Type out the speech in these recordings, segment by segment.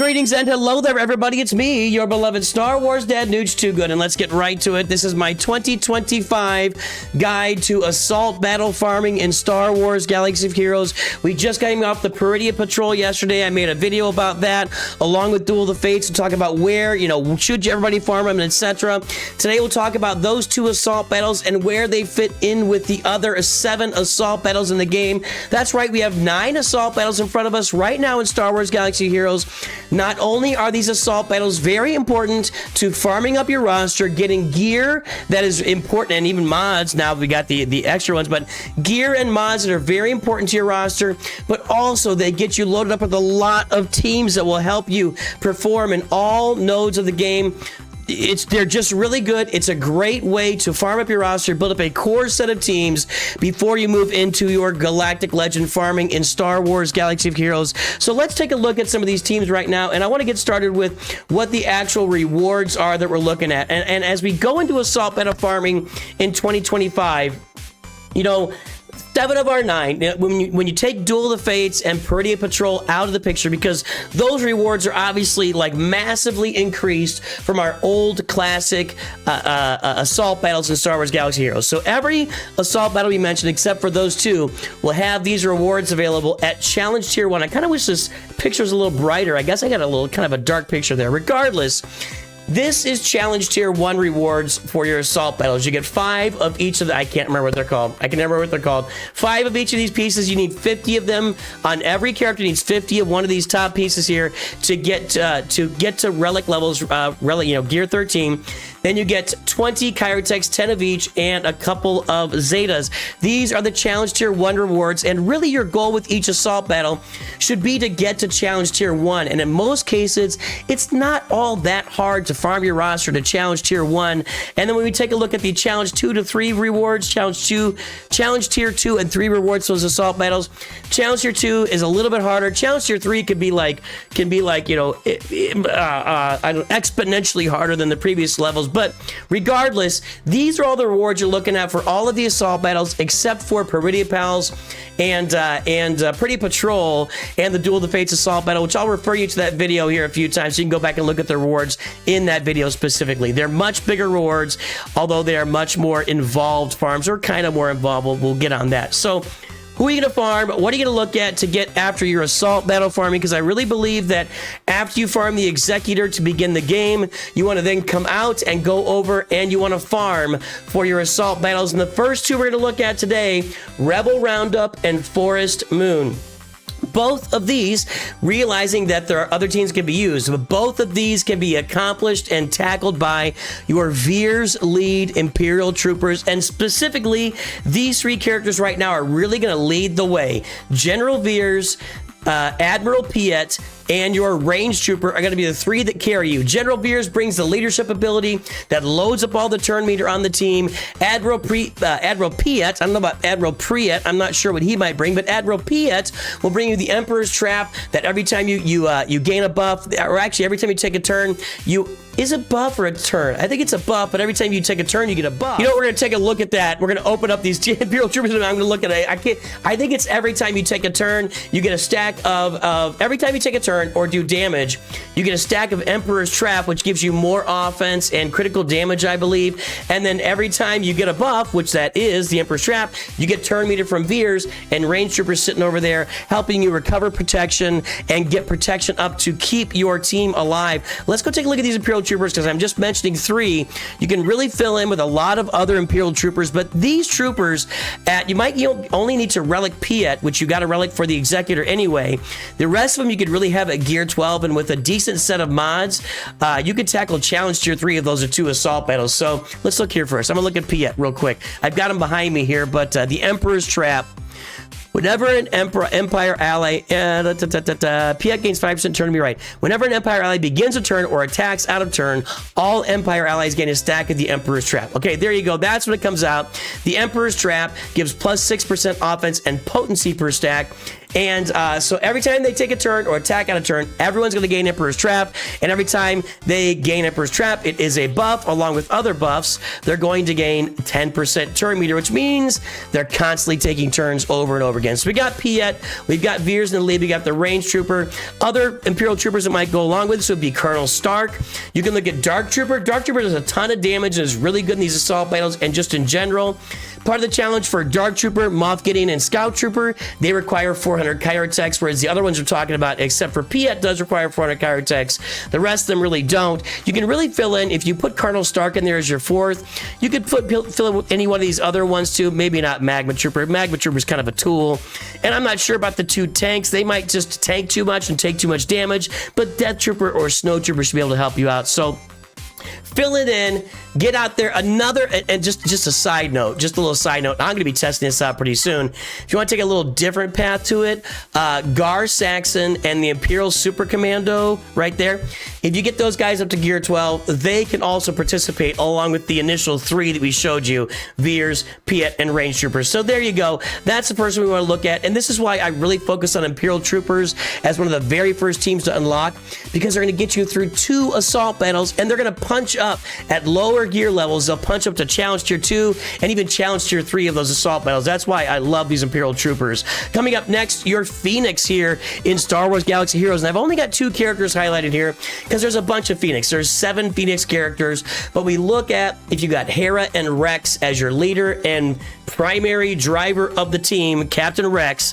Greetings and hello there, everybody. It's me, your beloved Star Wars Dad, Nooch Too Good, and let's get right to it. This is my 2025 guide to assault battle farming in Star Wars Galaxy of Heroes. We just came off the Peridea Patrol yesterday. I made a video about that, along with Duel of the Fates, to talk about where, should everybody farm them, etc. Today we'll talk about those 2 assault battles and where they fit in with the other 7 assault battles in the game. That's right, we have 9 assault battles in front of us right now in Star Wars Galaxy of Heroes. Not only are these assault battles very important to farming up your roster, getting gear that is important, and even mods. Now we got the extra ones, but gear and mods that are very important to your roster, but also they get you loaded up with a lot of teams that will help you perform in all nodes of the game. They're just really good. It's a great way to farm up your roster, build up a core set of teams before you move into your Galactic Legend farming in Star Wars Galaxy of Heroes. So let's take a look at some of these teams right now, and I want to get started with what the actual rewards are that we're looking at. And as we go into assault battle farming in 2025, 7 of our 9, when you take Duel of the Fates and Peridea Patrol out of the picture, because those rewards are obviously massively increased from our old classic assault battles in Star Wars Galaxy Heroes. So every assault battle we mentioned, except for those 2, will have these rewards available at Challenge Tier 1. I kind of wish this picture was a little brighter. I guess I got a little kind of a dark picture there. Regardless, this is Challenge Tier 1 rewards for your assault battles. You get 5 of each of the... I can't remember what they're called. I can never remember what they're called. 5 of each of these pieces. You need 50 of them. On every character needs 50 of one of these top pieces here to get to relic levels, Gear 13. Then you get 20 Chirotechs, 10 of each, and a couple of Zetas. These are the Challenge Tier 1 rewards, and really your goal with each assault battle should be to get to Challenge Tier 1. And in most cases, it's not all that hard to farm your roster to Challenge Tier 1. And then when we take a look at the Challenge 2 to 3 rewards, Challenge Tier 2 and 3 rewards for those assault battles, Challenge Tier 2 is a little bit harder. Challenge Tier 3 could be exponentially harder than the previous levels. But regardless, these are all the rewards you're looking at for all of the assault battles, except for Peridea Pals and Peridea Patrol and the Duel of the Fates assault battle, which I'll refer you to that video here a few times so you can go back and look at the rewards in that video specifically. They're much bigger rewards, although they are much more involved farms, or kind of more involved. We'll get on that. So who are you going to farm? What are you going to look at to get after your assault battle farming? Because I really believe that after you farm the Executor to begin the game, you want to then come out and go over and you want to farm for your assault battles. And the first 2 we're going to look at today, Rebel Roundup and Forest Moon. Both of these, realizing that there are other teams can be used, but both of these can be accomplished and tackled by your Veers lead Imperial Troopers, and specifically, these 3 characters right now are really going to lead the way. General Veers, Admiral Piet, and your range trooper are going to be the 3 that carry you. General Veers brings the leadership ability that loads up all the turn meter on the team. Admiral Piet, I don't know about Admiral Priet, I'm not sure what he might bring, but Admiral Piet will bring you the Emperor's Trap, that every time you gain a buff, or actually every time you take a turn, is it buff or a turn? I think it's a buff, but every time you take a turn, you get a buff. We're going to take a look at that. We're going to open up these Imperial Troopers, and I'm going to look at it. I think it's every time you take a turn, you get a stack of every time you take a turn or do damage, you get a stack of Emperor's Trap, which gives you more offense and critical damage, I believe. And then every time you get a buff, which that is the Emperor's Trap, you get turn meter from Veers and range troopers sitting over there helping you recover protection and get protection up to keep your team alive. Let's go take a look at these Imperial Troopers, because I'm just mentioning 3. You can really fill in with a lot of other Imperial Troopers, but these troopers, you only need to relic Piet, which you got a relic for the Executor anyway. The rest of them you could really have at Gear 12, and with a decent set of mods, you could tackle Challenge Tier 3 if those are 2 assault battles. So let's look here first. I'm going to look at Piet real quick. I've got him behind me here, but the Emperor's Trap. Whenever an Empire ally, Piet gains 5% turn to be right. Whenever an Empire ally begins a turn or attacks out of turn, all Empire allies gain a stack of the Emperor's Trap. Okay, there you go. That's when it comes out. The Emperor's Trap gives plus 6% offense and potency per stack. And so every time they take a turn or attack on a turn, everyone's going to gain Emperor's Trap. And every time they gain Emperor's Trap, it is a buff along with other buffs. They're going to gain 10% turn meter, which means they're constantly taking turns over and over. over again. So we got Piet, we've got Veers in the lead, we got the Range Trooper. Other Imperial Troopers that might go along with this would be Colonel Stark. You can look at Dark Trooper. Dark Trooper does a ton of damage and is really good in these assault battles and just in general. Part of the challenge for Dark Trooper, Moff Gideon, and Scout Trooper, they require 400 Chirotechs, whereas the other ones we're talking about, except for Piet, does require 400 Chirotechs. The rest of them really don't. You can really fill in, if you put Colonel Stark in there as your fourth, you could fill in with any one of these other ones too. Maybe not Magma Trooper. Magma Trooper is kind of a tool. And I'm not sure about the two tanks. They might just tank too much and take too much damage, but Death Trooper or Snow Trooper should be able to help you out. So fill it in, get out there. Another, and just a side note, just a little side note, I'm going to be testing this out pretty soon. If you want to take a little different path to it, Gar Saxon and the Imperial Super Commando right there, if you get those guys up to gear 12, they can also participate along with the initial 3 that we showed you, Veers, Piet, and Range Troopers. So there you go. That's the person we want to look at, and this is why I really focus on Imperial Troopers as one of the very first teams to unlock, because they're going to get you through 2 assault battles, and they're going to punch up at lower gear levels. They'll punch up to Challenge Tier 2 and even Challenge Tier 3 of those assault battles. That's why I love these Imperial Troopers. Coming up next, your Phoenix here in Star Wars Galaxy Heroes. And I've only got 2 characters highlighted here because there's a bunch of Phoenix. There's 7 Phoenix characters, but we look at if you got Hera and Rex as your leader and primary driver of the team, Captain Rex,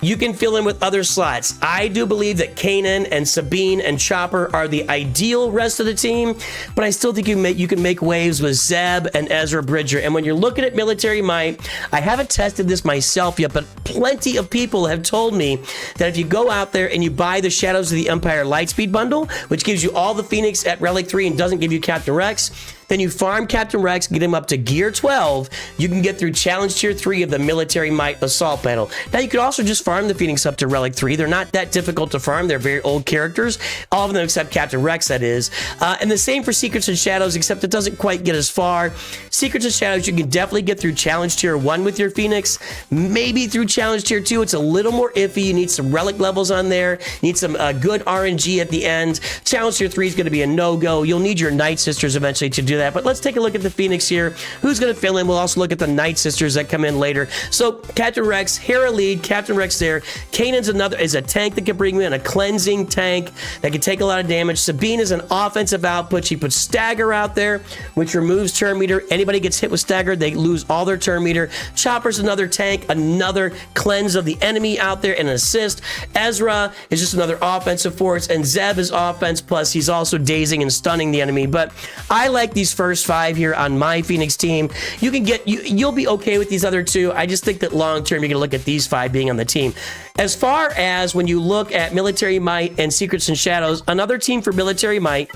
you can fill in with other slots. I do believe that Kanan and Sabine and Chopper are the ideal rest of the team, but I still think you can make waves with Zeb and Ezra Bridger. And when you're looking at military might, I haven't tested this myself yet, but plenty of people have told me that if you go out there and you buy the Shadows of the Empire Lightspeed bundle, which gives you all the Phoenix at Relic 3 and doesn't give you Captain Rex, then you farm Captain Rex, get him up to gear 12, you can get through Challenge Tier 3 of the Military Might Assault Battle. Now, you could also just farm the Phoenix up to Relic 3. They're not that difficult to farm. They're very old characters. All of them except Captain Rex, that is. And the same for Secrets and Shadows, except it doesn't quite get as far. Secrets and Shadows, you can definitely get through Challenge Tier 1 with your Phoenix. Maybe through Challenge Tier 2, it's a little more iffy. You need some Relic levels on there. You need some good RNG at the end. Challenge Tier 3 is going to be a no-go. You'll need your Night Sisters eventually to do that. But let's take a look at the Phoenix here. Who's going to fill in? We'll also look at the Night Sisters that come in later. So Captain Rex, Hera lead, Captain Rex there. Kanan's is a tank that can bring you in, a cleansing tank that can take a lot of damage. Sabine is an offensive output. She puts Stagger out there, which removes turn meter. Anybody gets hit with Stagger, they lose all their turn meter. Chopper's another tank, another cleanse of the enemy out there and an assist. Ezra is just another offensive force, and Zeb is offense, plus he's also dazing and stunning the enemy. But I like these first 5 here on my Phoenix team. You can get, you'll be okay with these other 2. I just think that long term, you're going to look at these 5 being on the team. As far as when you look at Military Might and Secrets and Shadows, another team for Military Might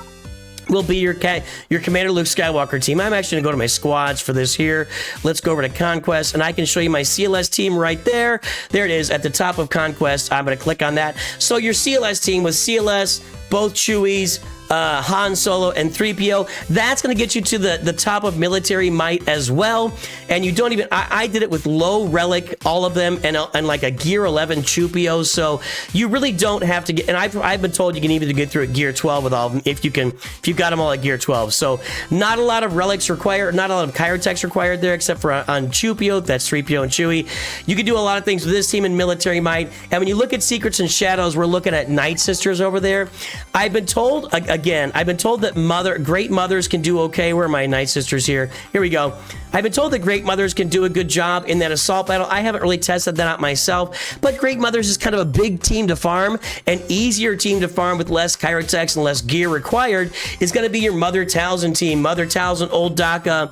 will be your Commander Luke Skywalker team. I'm actually going to go to my squads for this here. Let's go over to Conquest, and I can show you my CLS team right there. There it is at the top of Conquest. I'm going to click on that. So your CLS team with CLS, both Chewies, Han Solo, and 3PO, that's going to get you to the top of Military Might as well. And you don't even, I did it with low Relic, all of them, and like a Gear 11 Chupio, so you really don't have to get, and I've been told you can even get through at Gear 12 with all of them if you've got them all at Gear 12. So not a lot of Relics required, not a lot of Chirotechs required there, except for on Chupio, that's 3PO and Chewie. You can do a lot of things with this team in Military Might. And when you look at Secrets and Shadows, we're looking at Night Sisters over there. I've been told, again, I've been told that Great Mothers can do okay. Where are my Night Sisters here? Here we go. I've been told that Great Mothers can do a good job in that assault battle. I haven't really tested that out myself, but Great Mothers is kind of a big team to farm. An easier team to farm with less Chirotechs and less gear required is going to be your Mother Talzin team. Mother Talzin, Old Daka,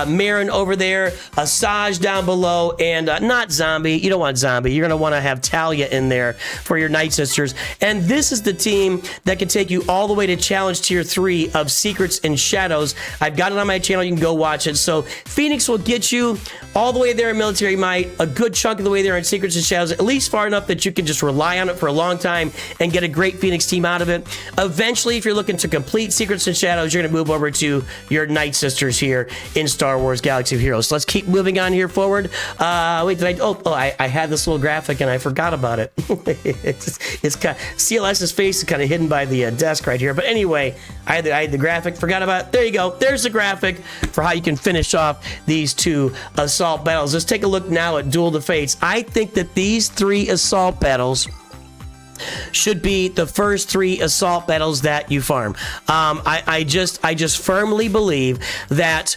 Marin over there, Asajj down below, and not Zombie. You don't want Zombie. You're going to want to have Talia in there for your Night Sisters. And this is the team that can take you all the way to Challenge Tier 3 of Secrets and Shadows. I've got it on my channel. You can go watch it. So Phoenix will get you all the way there in Military Might, a good chunk of the way there in Secrets and Shadows, at least far enough that you can just rely on it for a long time and get a great Phoenix team out of it. Eventually, if you're looking to complete Secrets and Shadows, you're going to move over to your Night Sisters here in Star Wars Galaxy of Heroes. So let's keep moving on here forward. Wait, did I had this little graphic and I forgot about it. it's kind of, CLS's face is kind of hidden by the desk right here. But anyway, I had the graphic, forgot about it. There you go. There's the graphic for how you can finish off off these two assault battles. Let's take a look now at Duel the Fates. I think that these 3 assault battles should be the first 3 assault battles that you farm. I just firmly believe that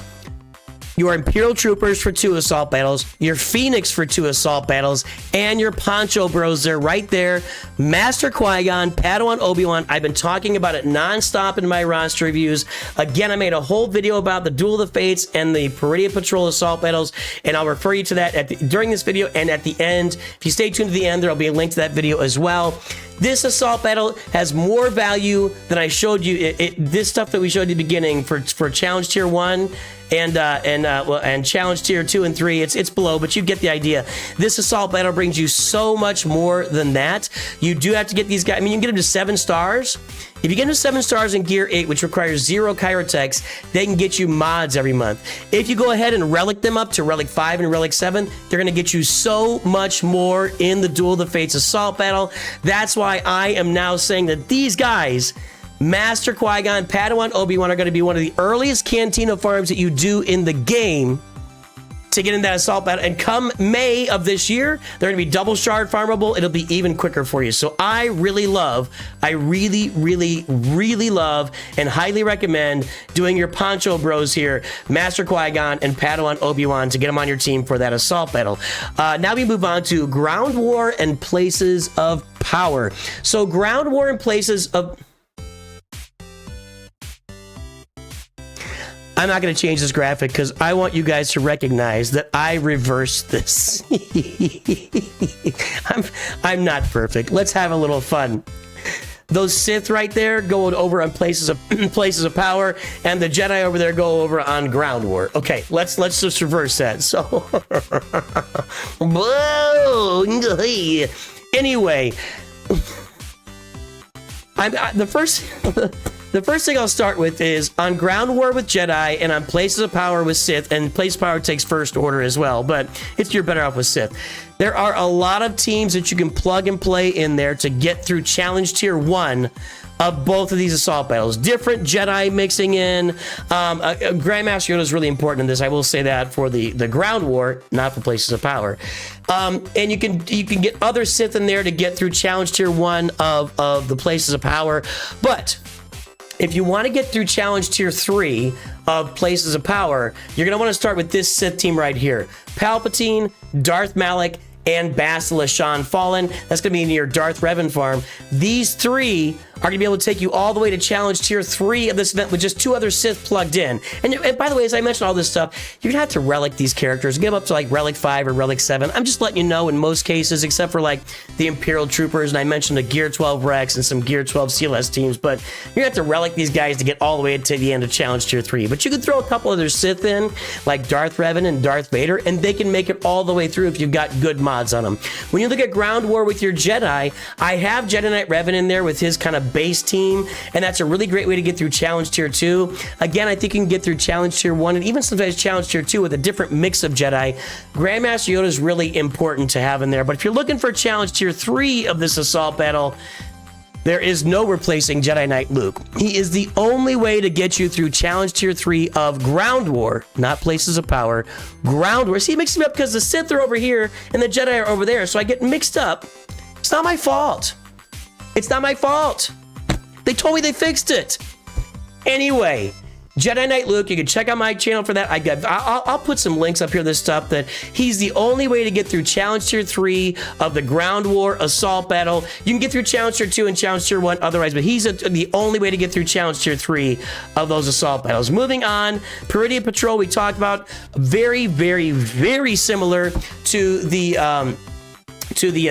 your Imperial Troopers for 2 assault battles, your Phoenix for 2 assault battles, and your Poncho Bros, they're right there. Master Qui-Gon, Padawan Obi-Wan, I've been talking about it nonstop in my roster reviews. Again, I made a whole video about the Duel of the Fates and the Peridea Patrol assault battles, and I'll refer you to that during this video and at the end. If you stay tuned to the end, there'll be a link to that video as well. This assault battle has more value than I showed you. This stuff that we showed at the beginning for Challenge Tier 1 and Challenge Tier 2 and 3, it's below, but you get the idea. This assault battle brings you so much more than that. You do have to get these guys. I mean, you can get them to 7 stars. If you get them to 7 stars in Gear 8, which requires 0 Chirotechs, they can get you mods every month. If you go ahead and relic them up to Relic 5 and Relic 7, they're going to get you so much more in the Duel of the Fates assault battle. That's why I am now saying that these guys, Master Qui-Gon, Padawan Obi-Wan, are going to be one of the earliest Cantina farms that you do in the game to get in that assault battle. And come May of this year, they're going to be double shard farmable. It'll be even quicker for you. So I really love and highly recommend doing your Poncho Bros here, Master Qui-Gon and Padawan Obi-Wan, to get them on your team for that assault battle. Now we move on to Ground War and Places of Power. So Ground War and Places of... I'm not going to change this graphic because I want you guys to recognize that I reversed this. I'm not perfect. Let's have a little fun. Those Sith right there go over on places of power, and the Jedi over there go over on Ground War. Okay, let's just reverse that. So, anyway, the first thing I'll start with is on Ground War with Jedi and on Places of Power with Sith, and Place of Power takes first order as well, but you're better off with Sith. There are a lot of teams that you can plug and play in there to get through Challenge Tier 1 of both of these assault battles. Different Jedi mixing in. Grandmaster Yoda is really important in this. I will say that for the Ground War, not for Places of Power. And you can get other Sith in there to get through Challenge Tier 1 of the Places of Power. But if you want to get through Challenge Tier 3 of Places of Power, you're going to want to start with this Sith team right here. Palpatine, Darth Malak, and Bastila Shan Fallen. That's going to be in your Darth Revan farm. These 3 are going to be able to take you all the way to Challenge Tier 3 of this event with just 2 other Sith plugged in. And by the way, as I mentioned all this stuff, you're going to have to relic these characters, get them up to like Relic 5 or Relic 7. I'm just letting you know in most cases, except for like the Imperial Troopers, and I mentioned the Gear 12 Rex and some Gear 12 CLS teams, but you're going to have to relic these guys to get all the way to the end of Challenge Tier 3. But you can throw a couple other Sith in, like Darth Revan and Darth Vader, and they can make it all the way through if you've got good mods on them. When you look at Ground War with your Jedi, I have Jedi Knight Revan in there with his kind of base team, and that's a really great way to get through Challenge Tier 2. Again, I think you can get through Challenge Tier 1 and even sometimes Challenge Tier 2 with a different mix of Jedi. Grandmaster Yoda is really important to have in there, but if you're looking for Challenge Tier 3 of this assault battle, there is no replacing Jedi Knight Luke. He is the only way to get you through Challenge Tier 3 of Ground War, not Places of Power. Ground War. See, it mixes me up because the Sith are over here and the Jedi are over there, so I get mixed up. It's not my fault. It's not my fault. They told me they fixed it. Anyway, Jedi Knight Luke, you can check out my channel for that. I'll put some links up here, this stuff, that he's the only way to get through Challenge Tier 3 of the Ground War assault battle. You can get through Challenge Tier 2 and Challenge Tier 1 otherwise, but he's the only way to get through Challenge Tier 3 of those assault battles. Moving on, Peridea Patrol, we talked about, very, very, very similar to the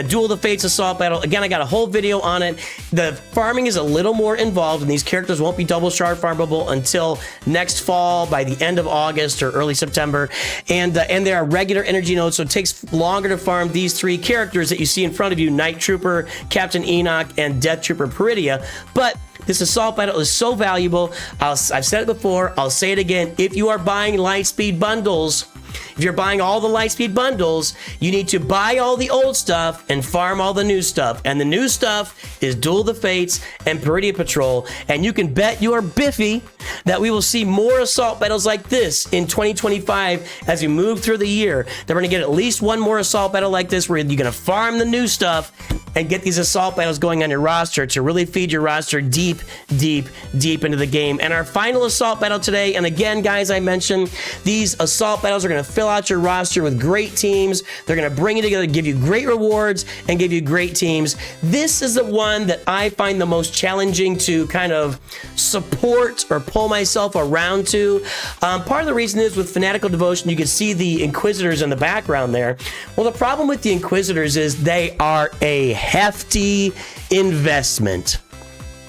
Duel of the Fates assault battle. Again, I got a whole video on it. The farming is a little more involved, and these characters won't be double shard farmable until next fall, by the end of August or early September. And there are regular energy nodes, so it takes longer to farm these 3 characters that you see in front of you: Night Trooper, Captain Enoch, and Death Trooper Peridea. But this assault battle is so valuable. I've said it before, I'll say it again. If you are buying Lightspeed bundles if you're buying all the Lightspeed bundles, you need to buy all the old stuff and farm all the new stuff. And the new stuff is Duel of the Fates and Peridea Patrol. And you can bet your Biffy that we will see more assault battles like this in 2025 as we move through the year. That we're going to get at least one more assault battle like this where you're going to farm the new stuff and get these assault battles going on your roster to really feed your roster deep, deep, deep into the game. And our final assault battle today, and again, guys, I mentioned these assault battles are going to fill out your roster with great teams. They're going to bring you together, give you great rewards, and give you great teams. This is the one that I find the most challenging to kind of support or pull myself around to. Part of the reason is with Fanatical Devotion, you can see the Inquisitors in the background there. Well, the problem with the Inquisitors is they are a hefty investment.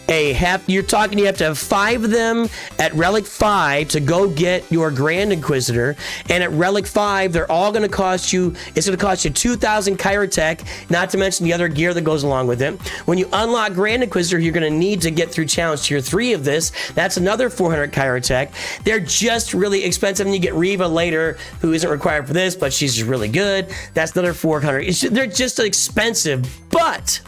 You're talking, you have to have 5 of them at Relic 5 to go get your Grand Inquisitor, and at Relic 5 they're all going to cost you, it's going to cost you 2,000 Chirotech, not to mention the other gear that goes along with it. When you unlock Grand Inquisitor, you're going to need to get through Challenge Tier 3 of this. That's another 400 Chirotech. They're just really expensive, and you get Reva later, who isn't required for this, but she's just really good. That's another 400. They're just expensive, but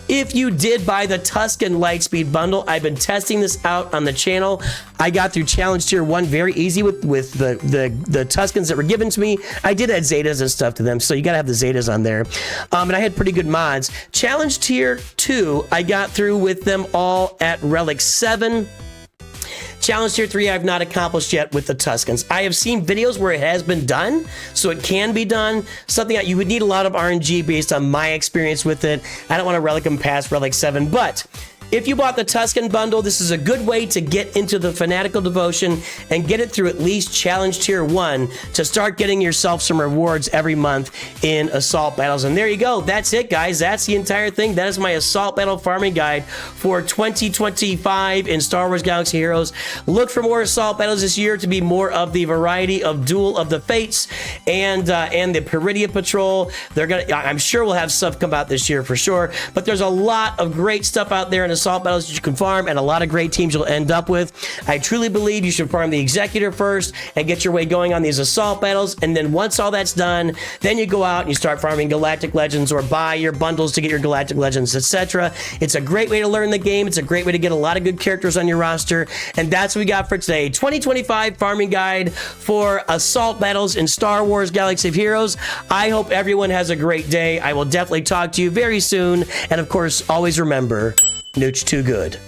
if you did buy the Tusken Lightspeed bundle, I've been testing this out on the channel. I got through Challenge Tier 1 very easy with the Tuskens that were given to me. I did add Zetas and stuff to them, so you gotta have the Zetas on there. And I had pretty good mods. Challenge Tier 2, I got through with them all at Relic 7. Challenge Tier 3 I've not accomplished yet with the Tuskens. I have seen videos where it has been done, so it can be done. Something that you would need a lot of RNG based on my experience with it. I don't want to relic them past Relic 7, but if you bought the Tusken bundle, this is a good way to get into the Fanatical Devotion and get it through at least Challenge Tier 1 to start getting yourself some rewards every month in assault battles. And there you go. That's it, guys. That's the entire thing. That is my assault battle farming guide for 2025 in Star Wars Galaxy Heroes. Look for more assault battles this year to be more of the variety of Duel of the Fates and the Peridea Patrol. I'm sure we'll have stuff come out this year for sure, but there's a lot of great stuff out there in assault battles that you can farm, and a lot of great teams you'll end up with. I truly believe you should farm the Executor first and get your way going on these assault battles, and then once all that's done, then you go out and you start farming Galactic Legends or buy your bundles to get your Galactic Legends, etc. It's a great way to learn the game. It's a great way to get a lot of good characters on your roster, and that's what we got for today. 2025 farming guide for assault battles in Star Wars Galaxy of Heroes. I hope everyone has a great day. I will definitely talk to you very soon, and of course, always remember, Nooch too good.